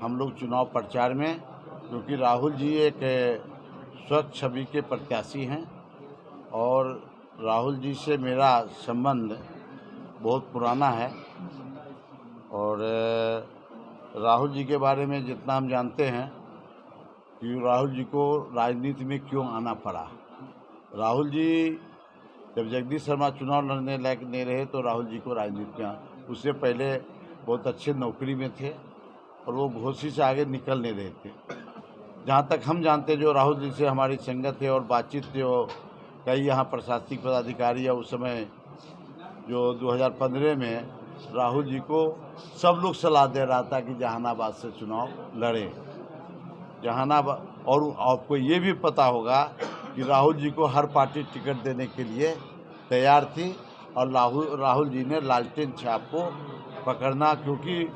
हम लोग चुनाव प्रचार में, क्योंकि राहुल जी एक स्वच्छ छवि के प्रत्याशी हैं और राहुल जी से मेरा संबंध बहुत पुराना है। और राहुल जी के बारे में जितना हम जानते हैं कि राहुल जी को राजनीति में क्यों आना पड़ा। राहुल जी जब जगदीश शर्मा चुनाव लड़ने लायक नहीं रहे तो राहुल जी को राजनीति में, उससे पहले बहुत अच्छे नौकरी में थे और वो घोषी से आगे निकल नहीं रहे थे। जहाँ तक हम जानते, जो राहुल जी से हमारी संगत है और बातचीत जो कई यहाँ प्रशासनिक पदाधिकारी या उस समय जो 2015 में राहुल जी को सब लोग सलाह दे रहा था कि जहानाबाद से चुनाव लड़े। जहानाबाद, और आपको ये भी पता होगा कि राहुल जी को हर पार्टी टिकट देने के लिए तैयार थी और राहुल जी ने लालटेन छाप को पकड़ना, क्योंकि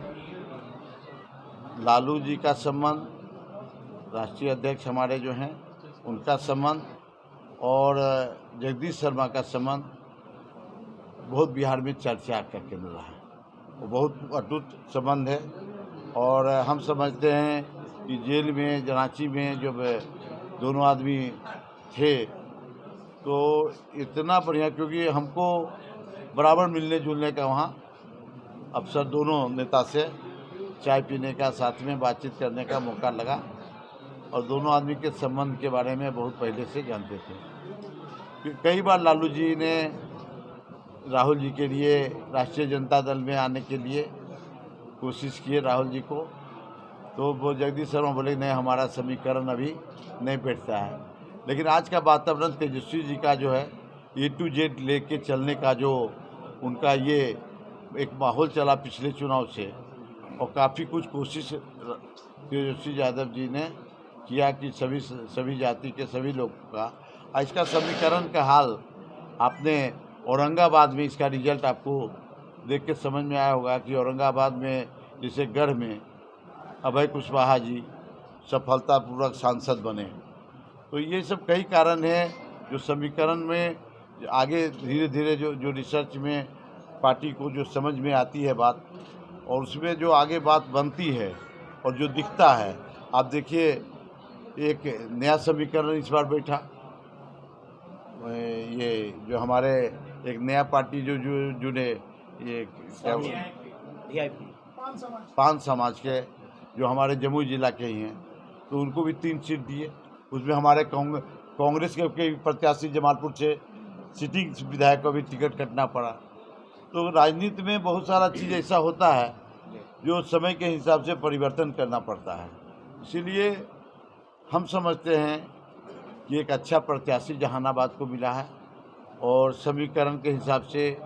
लालू जी का संबंध, राष्ट्रीय अध्यक्ष हमारे जो हैं उनका संबंध और जगदीश शर्मा का संबंध बहुत बिहार में चर्चा का केंद्र रहा है। वो बहुत अटूट संबंध है और हम समझते हैं कि जेल में, रांची में जब दोनों आदमी थे तो इतना बढ़िया, क्योंकि हमको बराबर मिलने जुलने का वहाँ अवसर दोनों नेता से चाय पीने का, साथ में बातचीत करने का मौका लगा और दोनों आदमी के संबंध के बारे में बहुत पहले से जानते थे। कई बार लालू जी ने राहुल जी के लिए राष्ट्रीय जनता दल में आने के लिए कोशिश किए राहुल जी को, तो वो जगदीश शर्मा बोले नहीं, हमारा समीकरण अभी नहीं बैठता है। लेकिन आज का वातावरण तेजस्वी जी का जो है A to Z लेके चलने का जो उनका ये एक माहौल चला पिछले चुनाव से, और काफ़ी कुछ कोशिश तेजस्वी यादव जी ने किया कि सभी जाति के सभी लोगों का इसका समीकरण का हाल आपने औरंगाबाद में इसका रिजल्ट आपको देख के समझ में आया होगा कि औरंगाबाद में जैसे गढ़ में अभय कुशवाहा जी सफलतापूर्वक सांसद बने। तो ये सब कई कारण हैं जो समीकरण में आगे धीरे धीरे जो रिसर्च में पार्टी को जो समझ में आती है बात, और उसमें जो आगे बात बनती है और जो दिखता है। आप देखिए एक नया समीकरण इस बार बैठा, ये जो हमारे एक नया पार्टी जो जुड़े, ये क्या पान समाज के जो हमारे जमुई जिला के ही हैं, तो उनको भी 3 सीट दिए। उसमें हमारे कांग्रेस के प्रत्याशी जमालपुर से सिटिंग विधायक को भी टिकट कटना पड़ा। तो राजनीति में बहुत सारा चीज़ ऐसा होता है जो समय के हिसाब से परिवर्तन करना पड़ता है। इसीलिए हम समझते हैं कि एक अच्छा प्रत्याशी जहानाबाद को मिला है और समीकरण के हिसाब से,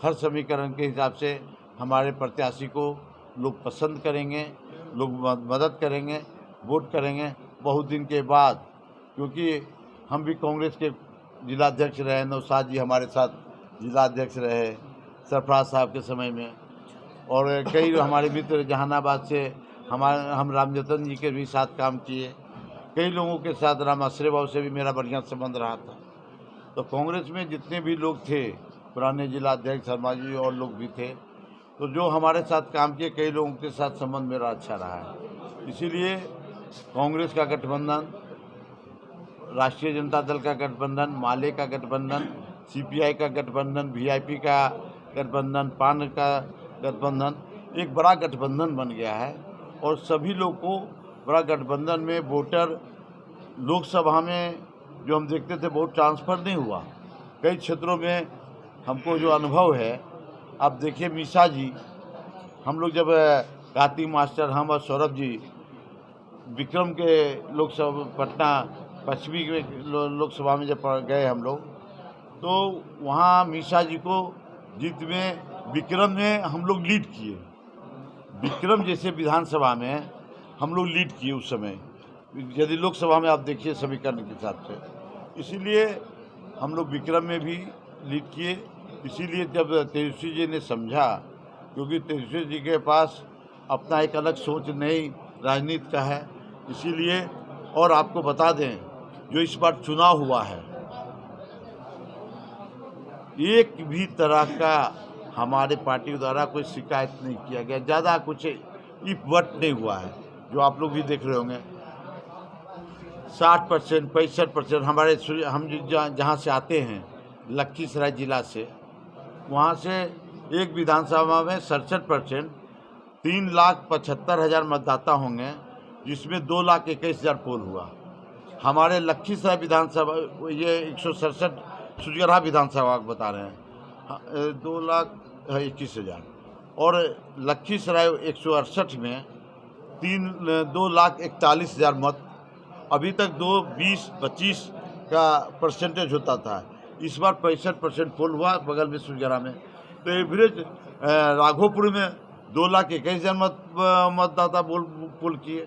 हर समीकरण के हिसाब से हमारे प्रत्याशी को लोग पसंद करेंगे, लोग मदद करेंगे, वोट करेंगे बहुत दिन के बाद। क्योंकि हम भी कांग्रेस के जिलाध्यक्ष रहे, नौशाद जी हमारे साथ जिलाध्यक्ष रहे सरफराज साहब के समय में, और कई हमारे मित्र जहानाबाद से हम रामजतन जी के भी साथ काम किए। कई लोगों के साथ, राम आश्रय बाबू से भी मेरा बढ़िया संबंध रहा था। तो कांग्रेस में जितने भी लोग थे, पुराने जिलाध्यक्ष शर्मा जी और लोग भी थे, तो जो हमारे साथ काम किए, कई लोगों के साथ संबंध मेरा अच्छा रहा है। इसीलिए कांग्रेस का गठबंधन, राष्ट्रीय जनता दल का गठबंधन, माले का गठबंधन, CPI का गठबंधन, VIP का गठबंधन, पान का गठबंधन, एक बड़ा गठबंधन बन गया है। और सभी लोग को बड़ा गठबंधन में वोटर, लोकसभा में जो हम देखते थे बहुत ट्रांसफ़र नहीं हुआ। कई क्षेत्रों में हमको जो अनुभव है, आप देखिए मीसा जी, हम लोग जब कार्तिक मास्टर, हम और सौरभ जी विक्रम के लोकसभा पटना पश्चिमी लोकसभा में जब गए हम लोग, तो वहाँ मीसा जी को जीत में विक्रम में हम लोग लीड किए। विक्रम जैसे विधानसभा में हम लोग लीड किए उस समय, यदि लोकसभा में आप देखिए समीकरण के हिसाब से। इसीलिए हम लोग विक्रम में भी लीड किए। इसीलिए जब तेजस्वी जी ने समझा, क्योंकि तेजस्वी जी के पास अपना एक अलग सोच नई राजनीति का है, इसीलिए। और आपको बता दें, जो इस बार चुनाव हुआ है, एक भी तरह का हमारे पार्टी द्वारा कोई शिकायत नहीं किया गया। ज़्यादा कुछ इफ वट नहीं हुआ है, जो आप लोग भी देख रहे होंगे। 60%, 65% हमारे हम जहाँ से आते हैं लखीसराय जिला से, वहाँ से एक विधानसभा में 67%, 3,75,000 मतदाता होंगे, जिसमें 2,21,000 पोल हुआ। हमारे लखीसराय विधानसभा, ये 167 सुजगरा विधानसभा बता रहे हैं, 2,21,000, और लखीसराय 168 में 2,41,000 मत। अभी तक 20-25 का परसेंटेज होता था, इस बार 65% पोल हुआ बगल में सुजगरा में। तो एवरेज राघोपुर में 2,21,000 मतदाता पोल किए।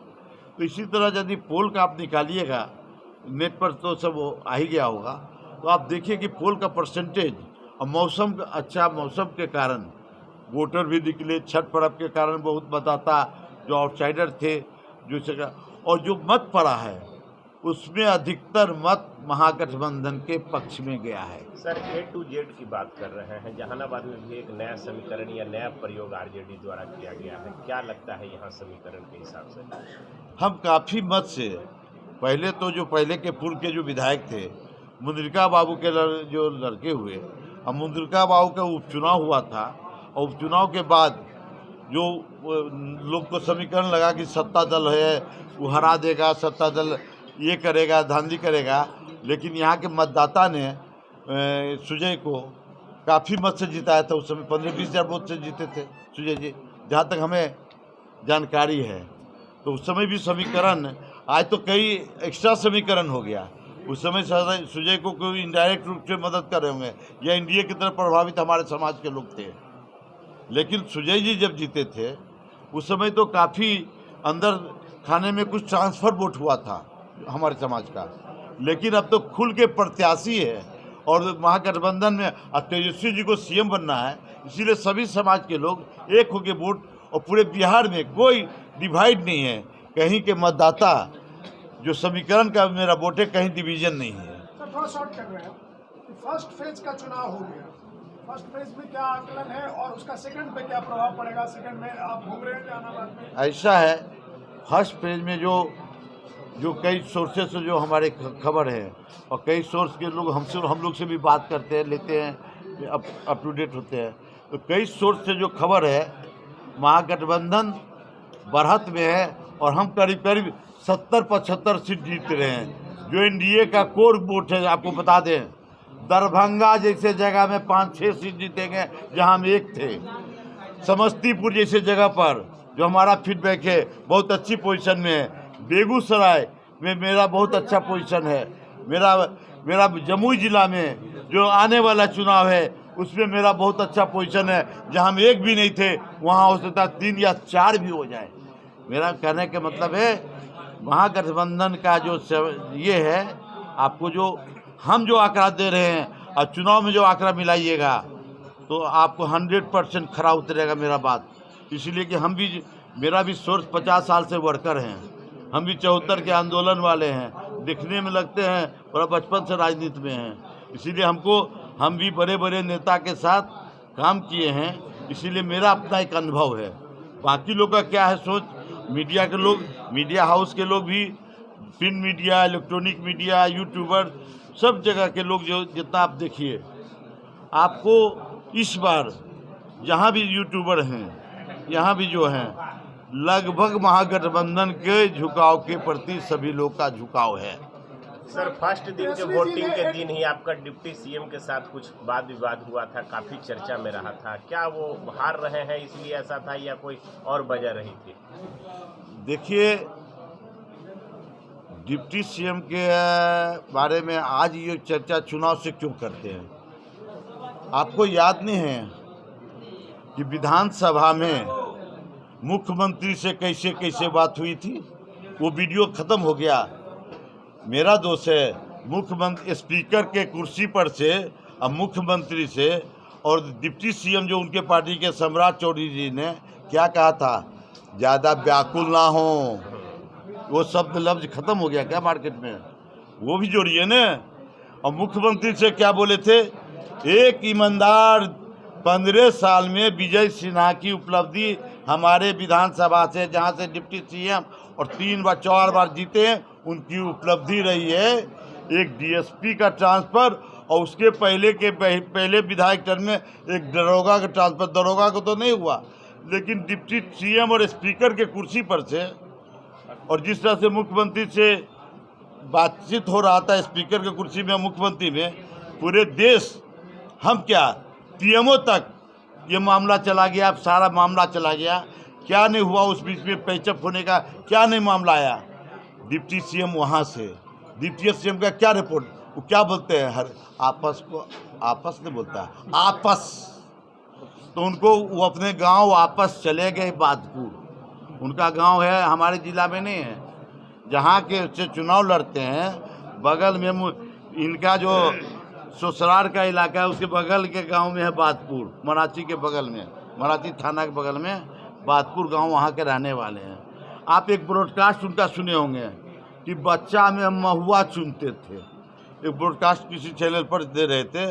तो इसी तरह यदि पोल का आप निकालिएगा, नेट पर तो सब आ ही गया होगा, तो आप देखिए कि पोल का परसेंटेज और मौसम का अच्छा मौसम के कारण वोटर भी निकले, छठ पर्व के कारण बहुत मतदाता जो आउटसाइडर थे जो जगह, और जो मत पड़ा है उसमें अधिकतर मत महागठबंधन के पक्ष में गया है। सर A to Z की बात कर रहे हैं, जहानाबाद में भी एक नया समीकरण या नया प्रयोग आरजेडी द्वारा किया गया है, क्या लगता है यहाँ समीकरण के हिसाब से? हम काफ़ी मत से, पहले तो जो पहले के पूर्व के जो विधायक थे, मुंद्रिका बाबू के जो लड़के हुए, अब मुंद्रिका बाबू का उपचुनाव हुआ था, और उपचुनाव के बाद जो लोग को समीकरण लगा कि सत्ता दल है वो हरा देगा, सत्ता दल ये करेगा, धांधली करेगा, लेकिन यहाँ के मतदाता ने सुजय को काफ़ी मत से जिताया था। उस समय 15-20 हज़ार वोट से जीते थे सुजय जी, जहाँ तक हमें जानकारी है। तो उस समय भी समीकरण, आज तो कई एक्स्ट्रा समीकरण हो गया। उस समय सुजय को कोई इनडायरेक्ट रूप से मदद कर रहे होंगे, या एनडीए की तरफ प्रभावित हमारे समाज के लोग थे। लेकिन सुजय जी जब जीते थे उस समय तो काफ़ी अंदर खाने में कुछ ट्रांसफर वोट हुआ था हमारे समाज का, लेकिन अब तो खुल के प्रत्याशी है, और महागठबंधन में तेजस्वी जी को सीएम बनना है, इसीलिए सभी समाज के लोग एक होके वोट, और पूरे बिहार में कोई डिवाइड नहीं है, कहीं के मतदाता जो समीकरण का मेरा वोट है, कहीं डिवीजन नहीं है। सर थोड़ा शॉर्ट कर रहे हैं, फर्स्ट फेज का चुनाव हो गया, फर्स्ट फेज में क्या आकलन है और उसका सेकंड पे क्या प्रभाव पड़ेगा? सेकंड में आप घूम रहे हैं जहानाबाद में। ऐसा है, फर्स्ट फेज में जो कई सोर्सेस से जो हमारे खबर है, और कई सोर्स के लोग हम लोग से भी बात करते हैं, लेते हैं, अप टू डेट होते हैं, तो कई सोर्स से जो खबर है, महागठबंधन बढ़त में है, और हम करीब करीब 70-75 सीट जीत रहे हैं। जो एनडीए का कोर वोट है, आपको बता दें, दरभंगा जैसे जगह में 5-6 सीट जीतेंगे जहां हम एक थे। समस्तीपुर जैसे जगह पर जो हमारा फीडबैक है बहुत अच्छी पोजीशन में है। बेगूसराय में मेरा बहुत अच्छा पोजीशन है। मेरा जमुई जिला में जो आने वाला चुनाव है उसमें मेरा बहुत अच्छा पोजीशन है। जहां हम एक भी नहीं थे वहां हो सकता 3 या 4 भी हो जाए। मेरा कहने का मतलब है महागठबंधन का जो ये है, आपको जो हम जो आंकड़ा दे रहे हैं और चुनाव में जो आंकड़ा मिलाइएगा तो आपको 100% खरा उतरेगा मेरा बात। इसलिए कि मेरा भी सोर्स 50 साल से वर्कर हैं, हम भी 74 के आंदोलन वाले हैं, दिखने में लगते हैं और बचपन से राजनीति में हैं। इसीलिए हम भी बड़े बड़े नेता के साथ काम किए हैं, इसीलिए मेरा अपना एक अनुभव है। बाकी लोग का क्या है सोच, मीडिया के लोग, मीडिया हाउस के लोग भी, print media, electronic media, YouTuber, सब जगह के लोग जो जितना आप देखिए, आपको इस बार जहाँ भी यूट्यूबर हैं, यहाँ भी जो हैं, लगभग महागठबंधन के झुकाव के प्रति सभी लोग का झुकाव है। सर फर्स्ट दिन के वोटिंग के दिन ही आपका डिप्टी सीएम के साथ कुछ वाद विवाद हुआ था, काफी चर्चा में रहा था, क्या वो हार रहे हैं इसलिए ऐसा था या कोई और वजह रही थी? देखिए, डिप्टी सीएम के बारे में आज ये चर्चा चुनाव से क्यों करते हैं? आपको याद नहीं है कि विधानसभा में मुख्यमंत्री से कैसे कैसे बात हुई थी? वो वीडियो खत्म हो गया। मेरा दोष है, मुख्यमंत्री स्पीकर के कुर्सी पर से और मुख्यमंत्री से और डिप्टी सीएम जो उनके पार्टी के सम्राट चौधरी जी ने क्या कहा था, ज़्यादा व्याकुल ना हो, वो शब्द लफ्ज खत्म हो गया क्या मार्केट में? वो भी जोड़िए ना। और मुख्यमंत्री से क्या बोले थे, एक ईमानदार 15 साल में विजय सिन्हा की उपलब्धि हमारे विधानसभा से, जहां से डिप्टी सीएम और 3 बार 4 बार जीते हैं, उनकी उपलब्धि रही है एक डीएसपी का ट्रांसफ़र, और उसके पहले विधायक टर्म में एक दरोगा का ट्रांसफ़र। दरोगा को तो नहीं हुआ, लेकिन डिप्टी सीएम और स्पीकर के कुर्सी पर से, और जिस तरह से मुख्यमंत्री से बातचीत हो रहा था स्पीकर की कुर्सी में, मुख्यमंत्री में, पूरे देश, हम क्या पीएमओ तक ये मामला चला गया। अब सारा मामला चला गया, क्या नहीं हुआ उस बीच में, पैचअप होने का क्या नहीं मामला आया। डिप्टी सीएम वहाँ से, डिप्टी सीएम का क्या रिपोर्ट, वो क्या बोलते हैं, हर आपस को आपस नहीं बोलता, आपस, तो उनको वो अपने गांव वापस चले गए बादपुर। उनका गांव है हमारे जिला में नहीं है, जहाँ के से चुनाव लड़ते हैं बगल में। इनका जो ससुराल का इलाका है उसके बगल के गांव में है बादपुर, मराठी के बगल में, मराठी थाना के बगल में बादपुर गांव, वहाँ के रहने वाले हैं। आप एक ब्रॉडकास्ट उनका सुने होंगे कि बच्चा में हम महुआ चुनते थे, एक ब्रॉडकास्ट किसी चैनल पर दे रहे थे।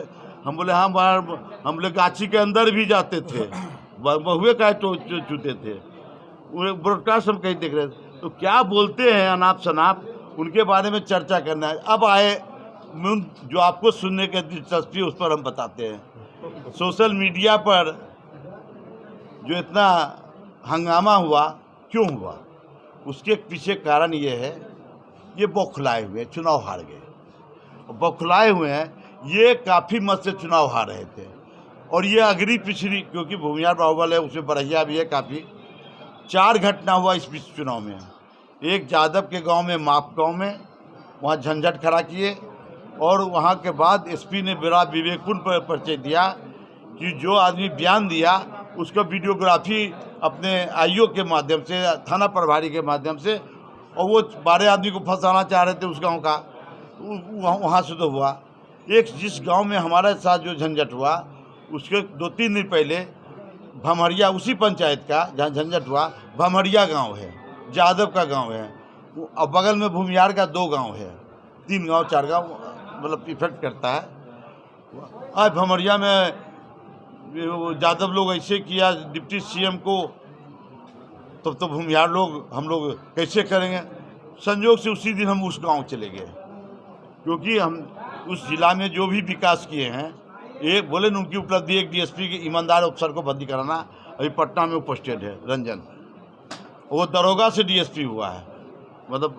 हम बोले हम लोग गाछी के अंदर भी जाते थे, महुए का तो चुनते थे। वो ब्रॉडकास्ट हम कहीं देख रहे थे, तो क्या बोलते हैं अनाप शनाप, उनके बारे में चर्चा करना है। अब आए जो आपको सुनने की दिलचस्पी, उस पर हम बताते हैं। सोशल मीडिया पर जो इतना हंगामा हुआ, क्यों हुआ, उसके पीछे कारण ये है, ये बौखलाए हुए चुनाव हार गए, बौखलाए हुए हैं। ये काफ़ी मत से चुनाव हार रहे थे, और ये अगली पिछली, क्योंकि भूमिहार बाहुबल है, उसमें बरहिया भी है काफ़ी। 4 घटना हुआ इस बीच चुनाव में। एक यादव के गांव में, माप गांव में, वहाँ झंझट खड़ा किए, और वहाँ के बाद एसपी ने बड़ा विवेकपूर्ण परिचय दिया कि जो आदमी बयान दिया उसका वीडियोग्राफी अपने आईओ के माध्यम से, थाना प्रभारी के माध्यम से, और वो 12 आदमी को फंसाना चाह रहे थे उस गांव का, वहाँ से तो हुआ। एक जिस गांव में हमारे साथ जो झंझट हुआ, उसके 2-3 दिन पहले भमरिया, उसी पंचायत का जहाँ झंझट हुआ, भमरिया गांव है, यादव का गांव है, और बगल में भूमिहार का 2 गांव है, 3 गांव 4 गांव, मतलब इफेक्ट करता है। आज भमरिया में यादव लोग ऐसे किया डिप्टी सीएम को, तब तो भूमिहार लोग, हम लोग कैसे करेंगे। संयोग से उसी दिन हम उस गांव चले गए, क्योंकि हम उस जिला में जो भी विकास किए हैं, एक बोले न उनकी उपलब्धि, एक डीएसपी के ईमानदार अफसर को बंदी कराना। अभी पटना में वो पोस्टेड है रंजन, वो दरोगा से डीएसपी हुआ है, मतलब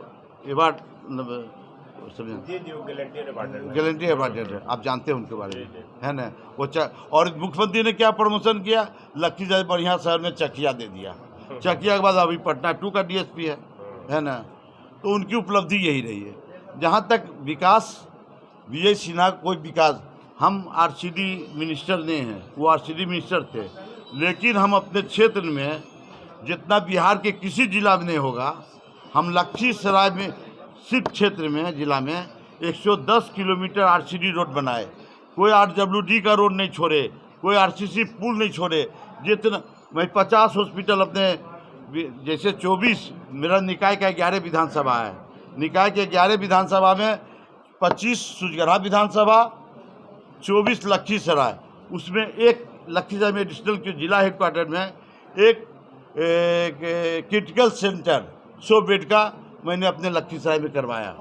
ये बात गारंटी अवार्डेड है, आप जानते हैं उनके बारे में, है ना। वो और मुख्यमंत्री ने क्या प्रमोशन किया, लखीसराय बढ़िया शहर में चकिया दे दिया, चकिया के बाद अभी पटना 2 का डीएसपी है ना। तो उनकी उपलब्धि यही रही है। जहाँ तक विकास, विजय सिन्हा कोई विकास, हम आरसीडी मिनिस्टर नहीं हैं, वो आरसीडी मिनिस्टर थे, लेकिन हम अपने क्षेत्र में जितना बिहार के किसी जिला में नहीं होगा, हम लखीसराय में सिर्फ क्षेत्र में, जिला में 110 किलोमीटर आरसीडी रोड बनाए। कोई आरडब्ल्यूडी का रोड नहीं छोड़े, कोई आरसीसी पुल नहीं छोड़े। जितना मैं 50 हॉस्पिटल अपने, जैसे 24 मेरा निकाय का 11 विधानसभा है, निकाय के 11 विधानसभा में 25 सुजगरा विधानसभा, 24 लखीसराय, उसमें एक लखीसराय में एडिशनल के जिला हेडक्वार्टर में एक क्रिटिकल सेंटर 100 बेड का मैंने अपने लखीसराय में करवाया।